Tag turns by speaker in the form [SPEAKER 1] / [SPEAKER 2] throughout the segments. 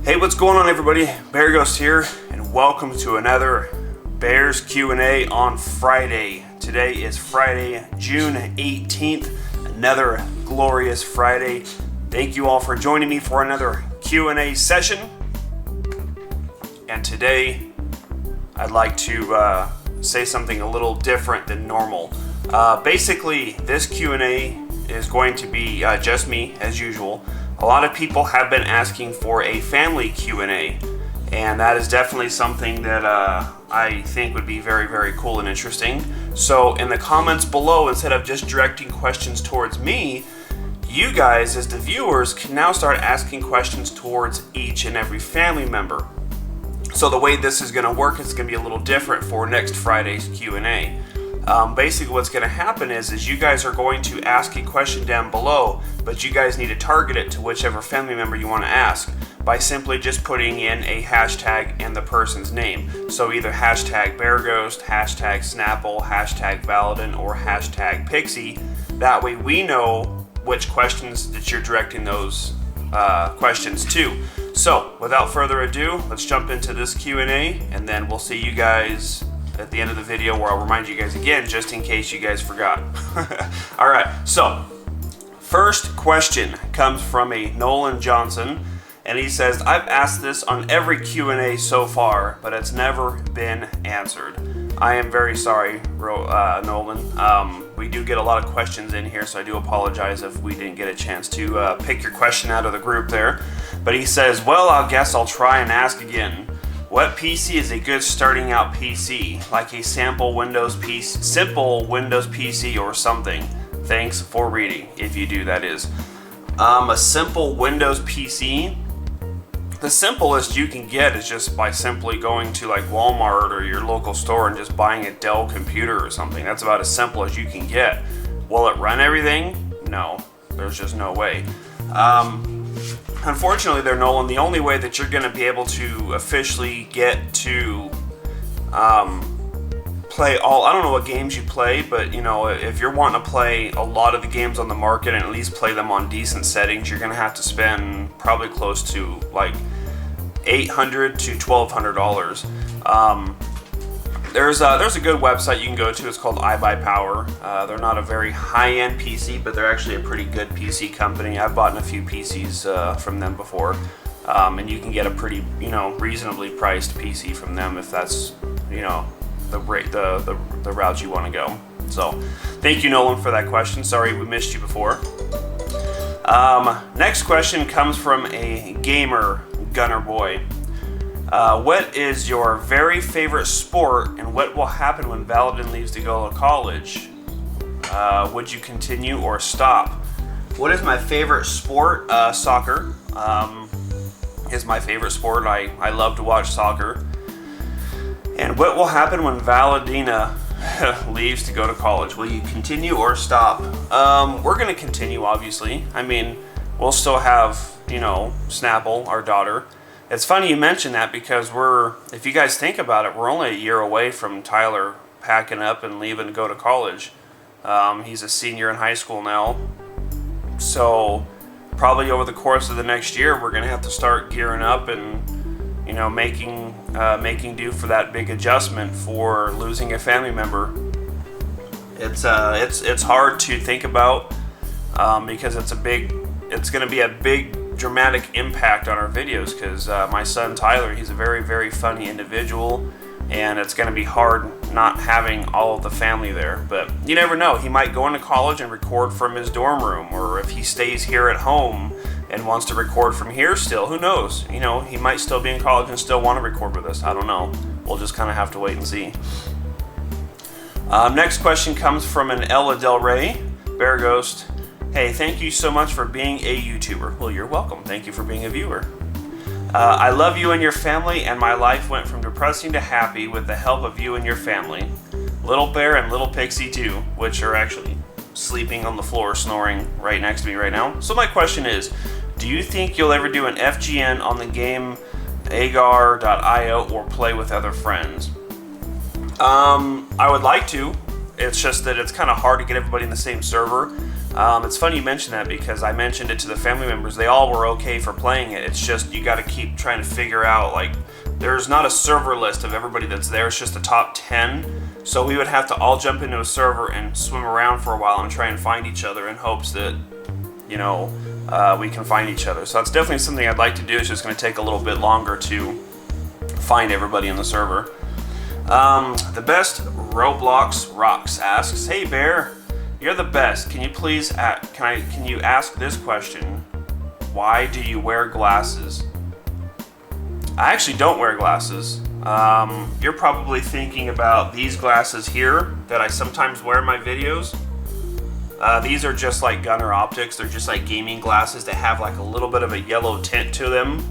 [SPEAKER 1] Hey, what's going on, everybody? Bereghost here, and welcome to another Bears Q&A on Friday. Today is Friday, June 18th, another glorious Friday. Thank you all for joining me for another Q&A session. And today, I'd like to say something a little different than normal. Basically, this Q&A is going to be just me, as usual. A lot of people have been asking for a family Q&A, and that is definitely something that I think would be very, very cool and interesting. So in the comments below, instead of just directing questions towards me, you guys, as the viewers, can now start asking questions towards each and every family member. So the way this is going to work is going to be a little different for next Friday's Q&A. Basically what's going to happen is you guys are going to ask a question down below, but you guys need to target it to whichever family member you want to ask by simply just putting in a hashtag and the person's name. So either hashtag Bereghost, hashtag Snapple, hashtag Valadin, or hashtag Pixie. That way we know which questions that you're directing those questions to. So without further ado, let's jump into this Q&A, and then we'll see you guys at the end of the video, where I'll remind you guys again, just in case you guys forgot. All right, so first question comes from a Nolan Johnson, and he says, I've asked this on every Q&A so far, but it's never been answered. I am very sorry, Nolan. We do get a lot of questions in here, so I do apologize if we didn't get a chance to pick your question out of the group there. But he says, well, I guess I'll try and ask again. What PC is a good starting out PC? Like a simple Windows PC or something. Thanks for reading, if you do, that is. A simple Windows PC, the simplest you can get is just by simply going to like Walmart or your local store and just buying a Dell computer or something. That's about as simple as you can get. Will it run everything? No, there's just no way. Unfortunately there, Nolan, the only way that you're going to be able to officially get to play all, I don't know what games you play, but you know, if you're wanting to play a lot of the games on the market and at least play them on decent settings, you're going to have to spend probably close to like $800 to $1,200. There's a good website you can go to. It's called iBuyPower. They're not a very high-end PC, but they're actually a pretty good PC company. I've bought a few PCs from them before, and you can get a pretty, reasonably priced PC from them if that's, the route you want to go. So, thank you, Nolan, for that question. Sorry we missed you before. Next question comes from a gamer, Gunner Boy. What is your very favorite sport, and what will happen when Valadin leaves to go to college? Would you continue or stop? What is my favorite sport? Soccer is my favorite sport. I love to watch soccer. And what will happen when Valadina leaves to go to college? Will you continue or stop? We're going to continue, obviously. I mean, we'll still have, Snapple, our daughter. It's funny you mention that because if you guys think about it, we're only a year away from Tyler packing up and leaving to go to college. He's a senior in high school now. So probably over the course of the next year, we're going to have to start gearing up and, making do for that big adjustment for losing a family member. It's hard to think about because it's going to be a big dramatic impact on our videos, because my son Tyler, he's a very, very funny individual, and it's going to be hard not having all of the family there. But you never know, he might go into college and record from his dorm room, or if he stays here at home and wants to record from here still, who knows? He might still be in college and still want to record with us. I don't know. We'll just kind of have to wait and see. Next question comes from an Ella Del Rey. Bereghost, hey, thank you so much for being a YouTuber. Well, you're welcome. Thank you for being a viewer. I love you and your family, and my life went from depressing to happy with the help of you and your family. Little Bear and Little Pixie too, which are actually sleeping on the floor, snoring right next to me right now. So my question is, do you think you'll ever do an FGN on the game agar.io or play with other friends? I would like to. It's just that it's kind of hard to get everybody in the same server. It's funny you mention that because I mentioned it to the family members. They all were okay for playing it. It's just you got to keep trying to figure out, like, there's not a server list of everybody that's there. It's just the top 10. So we would have to all jump into a server and swim around for a while and try and find each other in hopes that, you know, we can find each other. So that's definitely something I'd like to do. It's just going to take a little bit longer to find everybody in the server. The best Roblox Rocks asks, "Hey Bear, you're the best. Can you please can you ask this question? Why do you wear glasses?" I actually don't wear glasses. You're probably thinking about these glasses here that I sometimes wear in my videos. These are just like Gunner Optics. They're just like gaming glasses that have like a little bit of a yellow tint to them.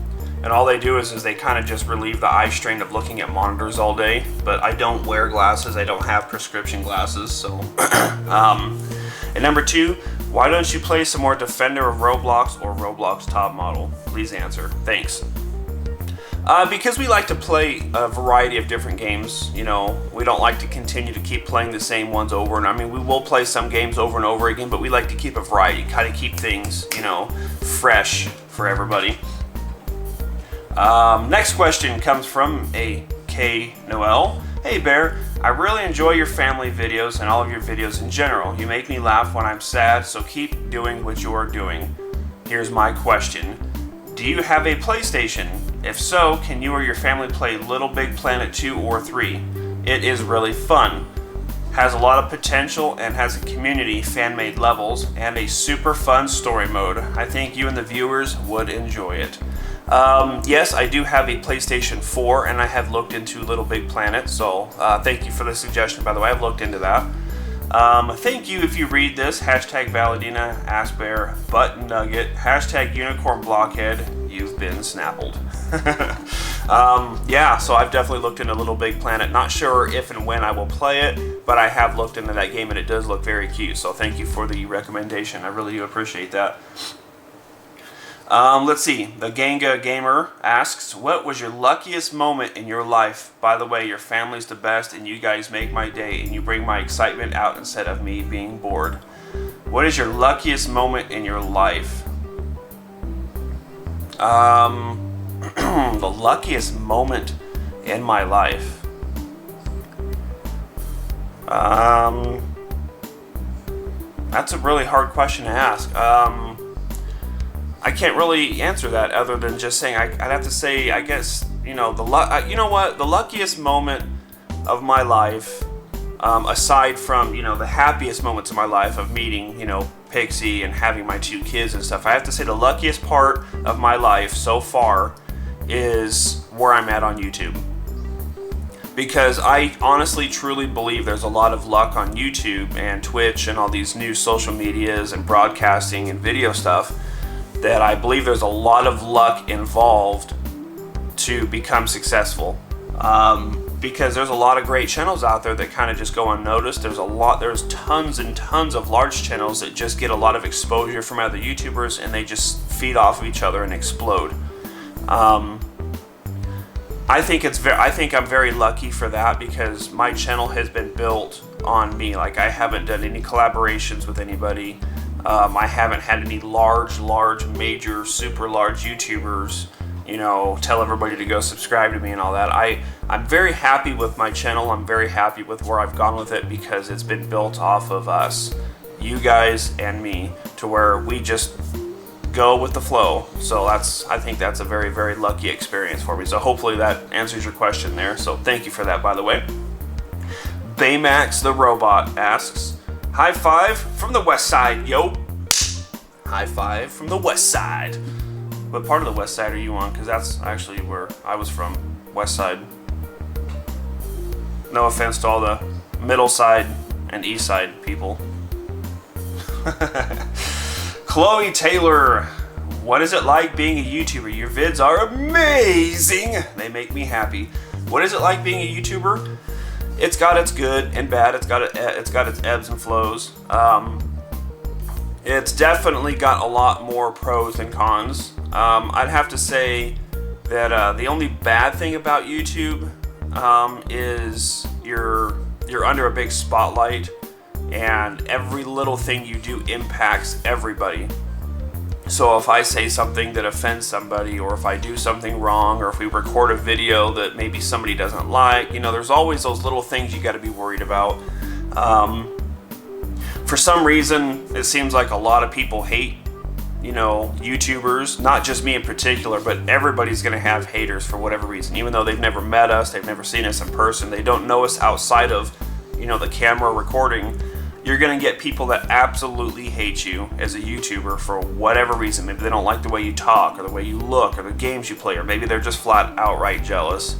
[SPEAKER 1] And all they do is they kind of just relieve the eye strain of looking at monitors all day. But I don't wear glasses. I don't have prescription glasses. So, and number 2, why don't you play some more Defender of Roblox or Roblox Top Model? Please answer. Thanks. Because we like to play a variety of different games. You know, we don't like to continue to keep playing the same ones over. And I mean, we will play some games over and over again, but we like to keep a variety, kind of keep things, you know, fresh for everybody. Next question comes from a K Noel. "Hey Bear, I really enjoy your family videos and all of your videos in general. You make me laugh when I'm sad, so keep doing what you are doing. Here's my question. Do you have a PlayStation? If so, can you or your family play Little Big Planet 2 or 3? It is really fun. Has a lot of potential and has a community, fan-made levels, and a super fun story mode. I think you and the viewers would enjoy it." Yes, I do have a PlayStation 4 and I have looked into Little Big Planet, so thank you for the suggestion, by the way. I've looked into that. Thank you if you read this. Hashtag Valadina, Ask Bear, Button Nugget, hashtag Unicorn Blockhead, you've been snappled. Yeah, so I've definitely looked into Little Big Planet. Not sure if and when I will play it, but I have looked into that game and it does look very cute, so thank you for the recommendation. I really do appreciate that. Let's see. The Ganga Gamer asks, "What was your luckiest moment in your life? By the way, your family's the best and you guys make my day and you bring my excitement out instead of me being bored." What is your luckiest moment in your life? The luckiest moment in my life. That's a really hard question to ask. I can't really answer that other than just saying I'd have to say, I guess, you know, you know what, the luckiest moment of my life, aside from, you know, the happiest moments of my life of meeting, you know, Pixie and having my 2 kids and stuff, I have to say the luckiest part of my life so far is where I'm at on YouTube. Because I honestly, truly believe there's a lot of luck on YouTube and Twitch and all these new social medias and broadcasting and video stuff, that I believe there's a lot of luck involved to become successful. Because there's a lot of great channels out there that kind of just go unnoticed. There's tons and tons of large channels that just get a lot of exposure from other YouTubers and they just feed off of each other and explode. I think I'm very lucky for that because my channel has been built on me. Like, I haven't done any collaborations with anybody. I haven't had any large, major, super large YouTubers, you know, tell everybody to go subscribe to me and all that. I'm very happy with my channel. I'm very happy with where I've gone with it because it's been built off of us, you guys and me, to where we just go with the flow. So I think that's a very, very lucky experience for me. So hopefully that answers your question there. So thank you for that, by the way. Baymax the Robot asks, "High five from the west side, yo." High five from the west side. What part of the west side are you on? Because that's actually where I was from, west side. No offense to all the middle side and east side people. Chloe Taylor, "What is it like being a YouTuber? Your vids are amazing. They make me happy." What is it like being a YouTuber? It's got its good and bad. It's got its ebbs and flows. It's definitely got a lot more pros than cons. I'd have to say that the only bad thing about YouTube is you're under a big spotlight. and every little thing you do impacts everybody. So if I say something that offends somebody, or if I do something wrong, or if we record a video that maybe somebody doesn't like, you know, there's always those little things you got to be worried about. For some reason, it seems like a lot of people hate, you know, YouTubers. Not just me in particular, but everybody's going to have haters for whatever reason. Even though they've never met us, they've never seen us in person, they don't know us outside of, you know, the camera recording. You're going to get people that absolutely hate you as a YouTuber for whatever reason. Maybe they don't like the way you talk, or the way you look, or the games you play, or maybe they're just flat outright jealous.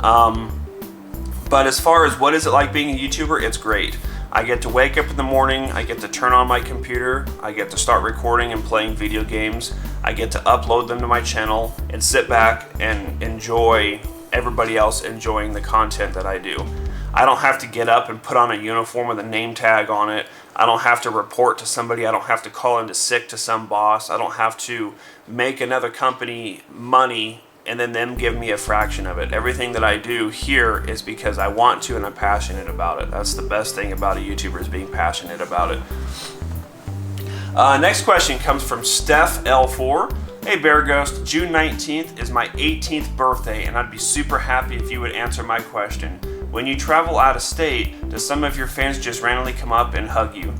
[SPEAKER 1] But as far as what is it like being a YouTuber, it's great. I get to wake up in the morning, I get to turn on my computer, I get to start recording and playing video games, I get to upload them to my channel, and sit back and enjoy everybody else enjoying the content that I do. I don't have to get up and put on a uniform with a name tag on it. I don't have to report to somebody. I don't have to call into sick to some boss. I don't have to make another company money and then them give me a fraction of it. Everything that I do here is because I want to and I'm passionate about it. That's the best thing about a YouTuber, is being passionate about it. Next question comes from Steph L4. Hey Bear Ghost, June 19th is my 18th birthday, and I'd be super happy if you would answer my question. When you travel out of state, do some of your fans just randomly come up and hug you?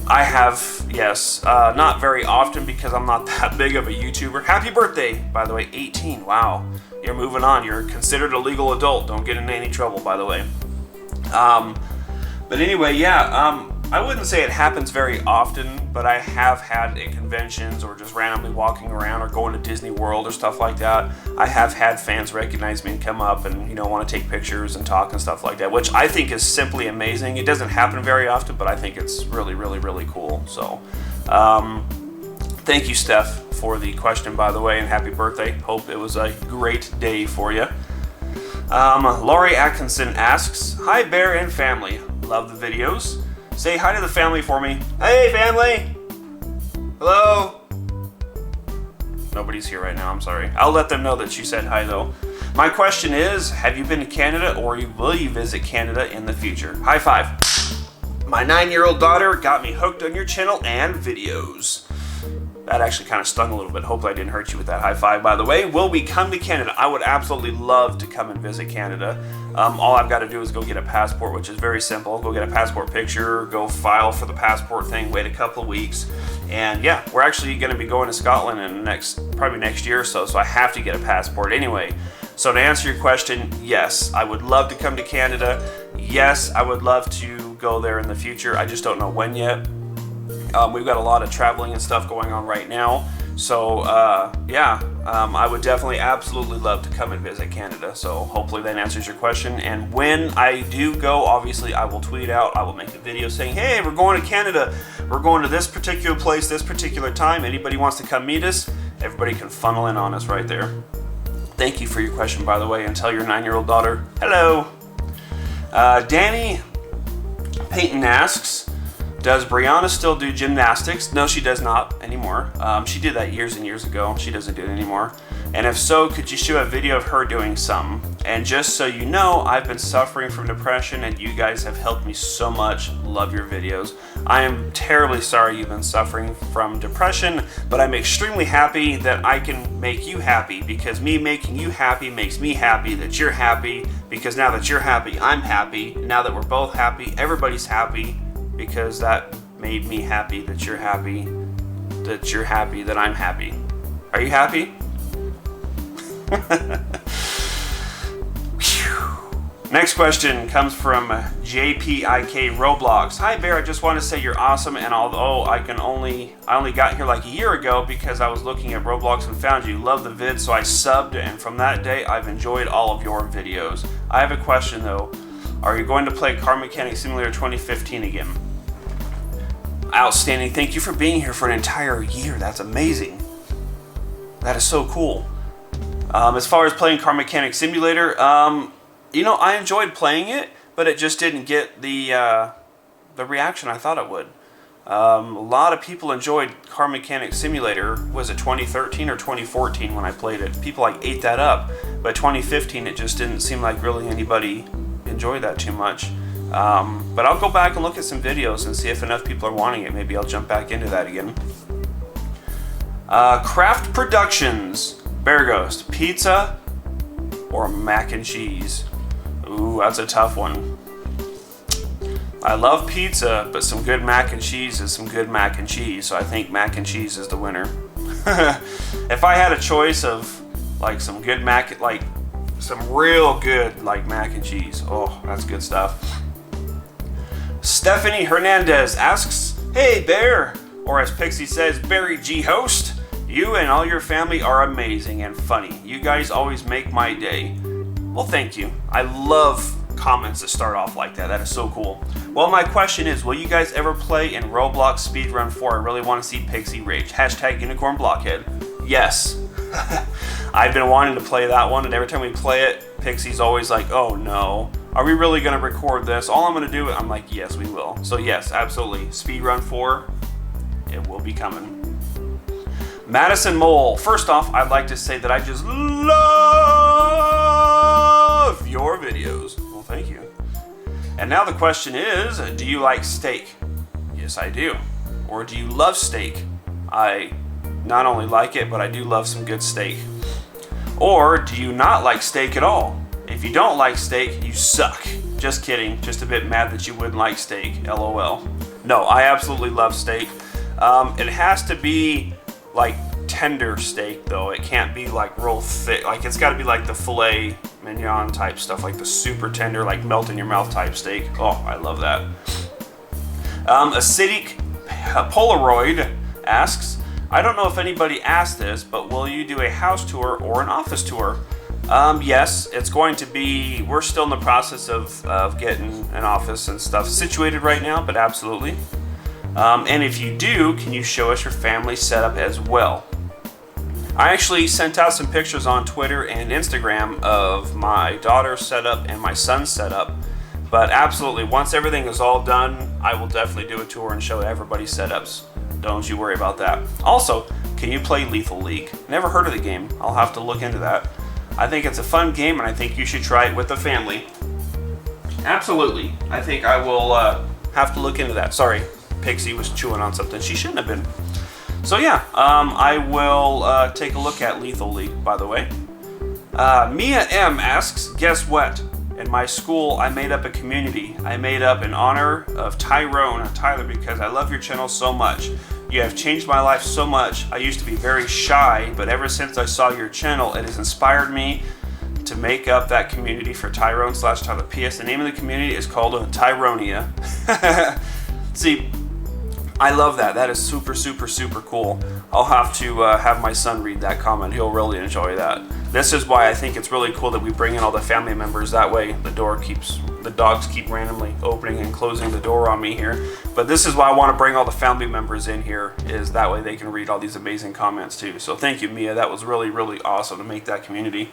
[SPEAKER 1] I have, yes. Not very often, because I'm not that big of a YouTuber. Happy birthday, by the way, 18. Wow. You're moving on. You're considered a legal adult. Don't get in any trouble, by the way. But anyway, yeah, I wouldn't say it happens very often, but I have had at conventions, or just randomly walking around, or going to Disney World or stuff like that. I have had fans recognize me and come up and, you know, want to take pictures and talk and stuff like that, which I think is simply amazing. It doesn't happen very often, but I think it's really, really, really cool. So, thank you, Steph, for the question, by the way, and happy birthday. Hope it was a great day for you. Laurie Atkinson asks, hi Bear and family, love the videos. Say hi to the family for me. Hey family! Hello? Nobody's here right now, I'm sorry. I'll let them know that you said hi though. My question is, have you been to Canada, or will you visit Canada in the future? High five. My 9-year-old daughter got me hooked on your channel and videos. That actually kind of stung a little bit. Hopefully I didn't hurt you with that high five, by the way. Will we come to Canada? I would absolutely love to come and visit Canada. All I've got to do is go get a passport, which is very simple. Go get a passport picture, go file for the passport thing, wait a couple of weeks. And yeah, we're actually going to be going to Scotland in probably next year or so, so I have to get a passport anyway. So to answer your question, yes, I would love to come to Canada. Yes, I would love to go there in the future. I just don't know when yet. We've got a lot of traveling and stuff going on right now. So, I would definitely absolutely love to come and visit Canada. So hopefully that answers your question. And when I do go, obviously I will tweet out, I will make a video saying, hey, we're going to Canada. We're going to this particular place, this particular time. Anybody wants to come meet us, everybody can funnel in on us right there. Thank you for your question, by the way, and tell your 9-year-old daughter, hello. Danny Payton asks, does Brianna still do gymnastics? No, she does not anymore. She did that years and years ago. She doesn't do it anymore. And if so, could you show a video of her doing some? And just so you know, I've been suffering from depression, and you guys have helped me so much. Love your videos. I am terribly sorry you've been suffering from depression, but I'm extremely happy that I can make you happy, because me making you happy makes me happy that you're happy, because now that you're happy, I'm happy. Now that we're both happy, everybody's happy, because that made me happy that you're happy, that I'm happy. Are you happy? Next question comes from JPIK Roblox. Hi Bear, I just want to say you're awesome, and although I only got here like a year ago because I was looking at Roblox and found you. Love the vid, so I subbed, and from that day I've enjoyed all of your videos. I have a question though. Are you going to play Car Mechanic Simulator 2015 again? Outstanding. Thank you for being here for an entire year. That's amazing. That is so cool. As far as playing Car Mechanic Simulator, I enjoyed playing it, but it just didn't get the reaction I thought it would. A lot of people enjoyed Car Mechanic Simulator. Was it 2013 or 2014 when I played it? People ate that up. But 2015, it just didn't seem like really anybody enjoyed that too much. But I'll go back and look at some videos and see if enough people are wanting it. Maybe I'll jump back into that again. Craft Productions, Bear Ghost, pizza or mac and cheese? Ooh, that's a tough one. I love pizza, but some good mac and cheese is some good mac and cheese, so I think mac and cheese is the winner. If I had a choice of like some good mac, like some real good like mac and cheese, oh, that's good stuff. Stephanie Hernandez asks, "Hey Bear," or as Pixie says, "Bere G host, you and all your family are amazing and funny. You guys always make my day." Well, thank you. I love comments that start off like that. That is so cool. Well, my question is, will you guys ever play in Roblox Speedrun 4? I really want to see Pixie rage. Hashtag Unicorn Blockhead. Yes. I've been wanting to play that one, and every time we play it, Pixie's always like, "Oh no, are we really going to record this? All I'm going to do," I'm like, "Yes, we will." So yes, absolutely. Speedrun 4, it will be coming. Madison Mole. First off, I'd like to say that I just love your videos. Well, thank you. And now the question is, do you like steak? Yes, I do. Or do you love steak? I not only like it, but I do love some good steak. Or do you not like steak at all? If you don't like steak, you suck. Just kidding. Just a bit mad that you wouldn't like steak. LOL. No, I absolutely love steak. It has to be like tender steak though. It can't be like real thick. Like it's got to be like the filet mignon type stuff, like the super tender, like melt in your mouth type steak. Oh, I love that. Acidic Polaroid asks, "I don't know if anybody asked this, but will you do a house tour or an office tour?" Yes, it's going to be, we're still in the process of getting an office and stuff situated right now, but absolutely. And if you do, can you show us your family setup as well? I actually sent out some pictures on Twitter and Instagram of my daughter's setup and my son's setup. But absolutely, once everything is all done, I will definitely do a tour and show everybody's setups. Don't you worry about that. Also, can you play Lethal League? Never heard of the game. I'll have to look into that. I think it's a fun game, and I think you should try it with the family. Absolutely. I think I will have to look into that. Sorry, Pixie was chewing on something she shouldn't have been. So yeah, I will take a look at Lethal League, by the way. Mia M asks, "Guess what? In my school, I made up a community. I made up in honor of Tyler, because I love your channel so much. You have changed my life so much. I used to be very shy, but ever since I saw your channel, it has inspired me to make up that community for Tyrone/Tyler. P.S. The name of the community is called Tyronia." See, I love that. That is super, super, super cool. I'll have to have my son read that comment. He'll really enjoy that. This is why I think it's really cool that we bring in all the family members. That way the dogs keep randomly opening and closing the door on me here. But this is why I want to bring all the family members in here, is that way they can read all these amazing comments too. So thank you, Mia. That was really, really awesome to make that community.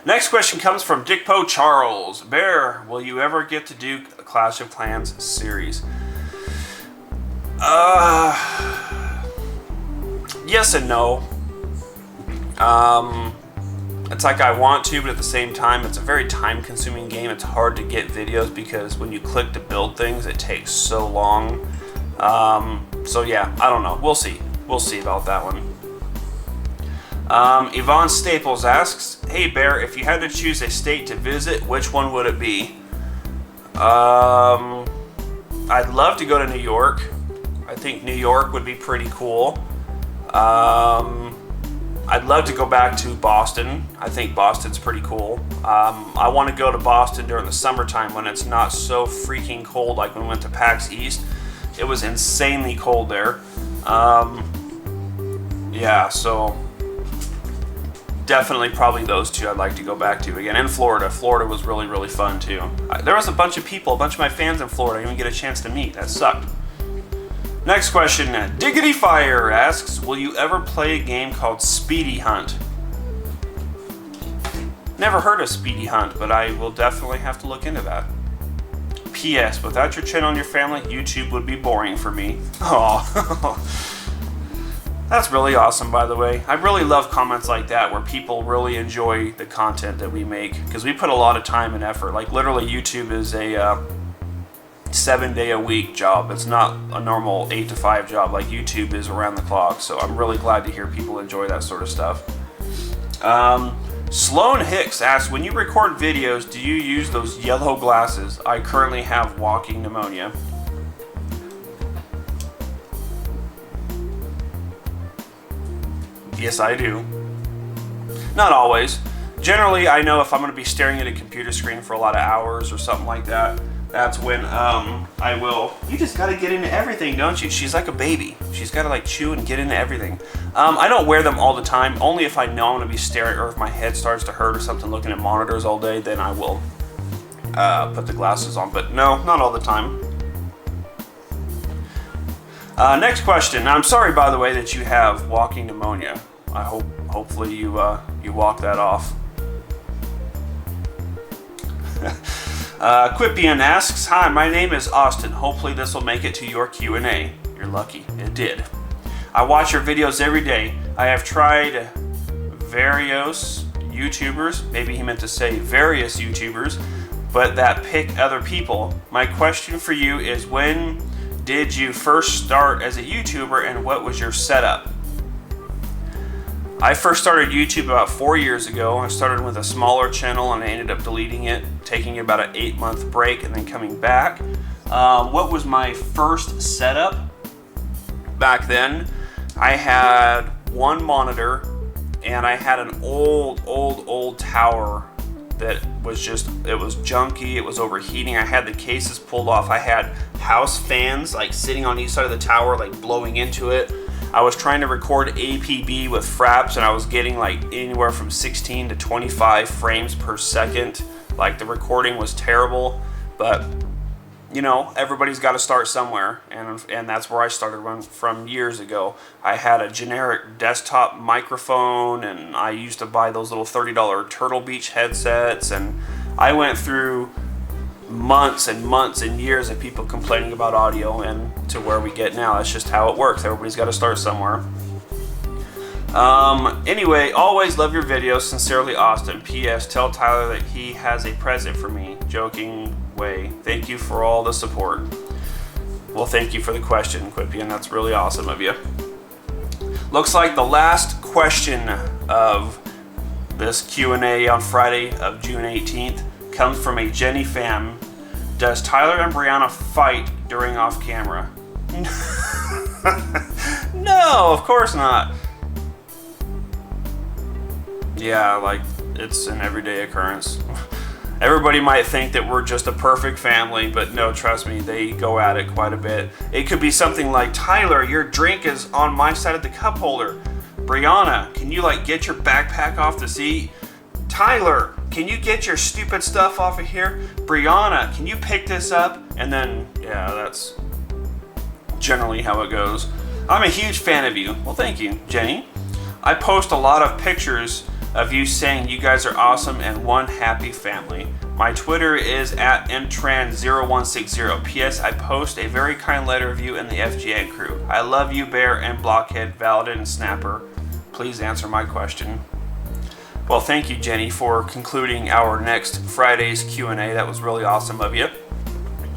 [SPEAKER 1] Next question comes from Dickpo Charles. "Bear, will you ever get to do a Clash of Clans series?" Yes and no. It's like I want to, but at the same time, it's a very time-consuming game. It's hard to get videos because when you click to build things, it takes so long. So yeah, I don't know. We'll see. We'll see about that one. Yvonne Staples asks, "Hey Bear, if you had to choose a state to visit, which one would it be?" I'd love to go to New York. I think New York would be pretty cool. I'd love to go back to Boston. I think Boston's pretty cool. I want to go to Boston during the summertime when it's not so freaking cold, like when we went to PAX East. It was insanely cold there. Yeah, so definitely probably those two I'd like to go back to again. And Florida. Florida was really, really fun too. There was a bunch of people, a bunch of my fans in Florida I didn't even get a chance to meet. That sucked. Next question, Diggity Fire asks, "Will you ever play a game called Speedy Hunt?" Never heard of Speedy Hunt, but I will definitely have to look into that. P.S. Without your channel and your family, YouTube would be boring for me. Aww. That's really awesome, by the way. I really love comments like that where people really enjoy the content that we make, because we put a lot of time and effort. Like literally YouTube is a 7-day-a-week job. It's not a normal 8 to 5 job like YouTube is around the clock. So I'm really glad to hear people enjoy that sort of stuff. Sloan Hicks asks, when you record videos, do you use those yellow glasses? I currently have walking pneumonia. Yes, I do. Not always. Generally, I know if I'm going to be staring at a computer screen for a lot of hours or something like that, that's when I will. You just got to get into everything, don't you? She's like a baby. She's got to like chew and get into everything. I don't wear them all the time. Only if I know I'm going to be staring, or if my head starts to hurt or something looking at monitors all day, then I will put the glasses on. But no, not all the time. Next question. Now, I'm sorry, by the way, that you have walking pneumonia. I hopefully you walk that off. Quipian asks, hi, my name is Austin. Hopefully this will make it to your Q&A. You're lucky. It did. I watch your videos every day. I have tried various YouTubers, maybe he meant to say various YouTubers, but that pick other people. My question for you is, when did you first start as a YouTuber and what was your setup? I first started YouTube about 4 years ago. I started with a smaller channel and I ended up deleting it, taking about an 8-month break and then coming back. What was my first setup? Back then, I had one monitor and I had an old tower that was just, it was junky, it was overheating. I had the cases pulled off. I had house fans like sitting on each side of the tower, like blowing into it. I was trying to record APB with fraps and I was getting like anywhere from 16 to 25 frames per second. Like the recording was terrible, but you know, everybody's got to start somewhere, and that's where I started from years ago. I had a generic desktop microphone, and I used to buy those little $30 Turtle Beach headsets, and I went through months and months and years of people complaining about audio, and to where we get now. That's just how it works. Everybody's got to start somewhere. Anyway, always love your videos. Sincerely, Austin. P.S. Tell Tyler that he has a present for me. Joking way. Thank you for all the support. Well, thank you for the question, Quippy, and that's really awesome of you. Looks like the last question of this Q&A on Friday of June 18th comes from a Jenny fan. Does Tyler and Brianna fight during off camera? No, of course not. Yeah, like, it's an everyday occurrence. Everybody might think that we're just a perfect family, but no, trust me, they go at it quite a bit. It could be something like, Tyler, your drink is on my side of the cup holder. Brianna, can you like get your backpack off the seat? Tyler, can you get your stupid stuff off of here? Brianna, can you pick this up? And then, yeah, that's generally how it goes. I'm a huge fan of you. Well, thank you, Jenny. I post a lot of pictures of you saying you guys are awesome and one happy family. My Twitter is at mtran0160. P.S. I post a very kind letter of you and the FGN crew. I love you, Bear and Blockhead, Validin and Snapper. Please answer my question. Well, thank you, Jenny, for concluding our next Friday's Q&A. That was really awesome of you.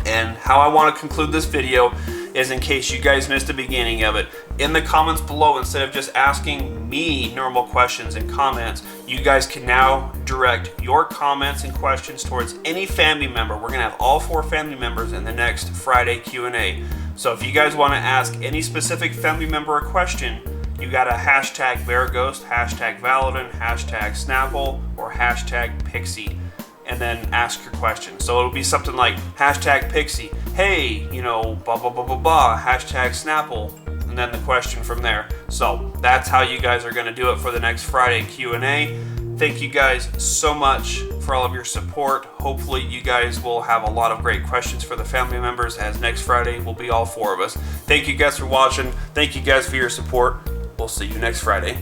[SPEAKER 1] And how I want to conclude this video is, in case you guys missed the beginning of it, in the comments below, instead of just asking me normal questions and comments, you guys can now direct your comments and questions towards any family member. We're going to have all 4 family members in the next Friday Q&A. So if you guys want to ask any specific family member a question, you got to hashtag Bereghost, hashtag Validin, hashtag Snapple, or hashtag Pixie, and then ask your question. So it'll be something like hashtag Pixie, hey, you know, blah, blah, blah, blah, blah, hashtag Snapple, and then the question from there. So that's how you guys are going to do it for the next Friday Q&A. Thank you guys so much for all of your support. Hopefully you guys will have a lot of great questions for the family members, as next Friday will be all 4 of us. Thank you guys for watching. Thank you guys for your support. We'll see you next Friday.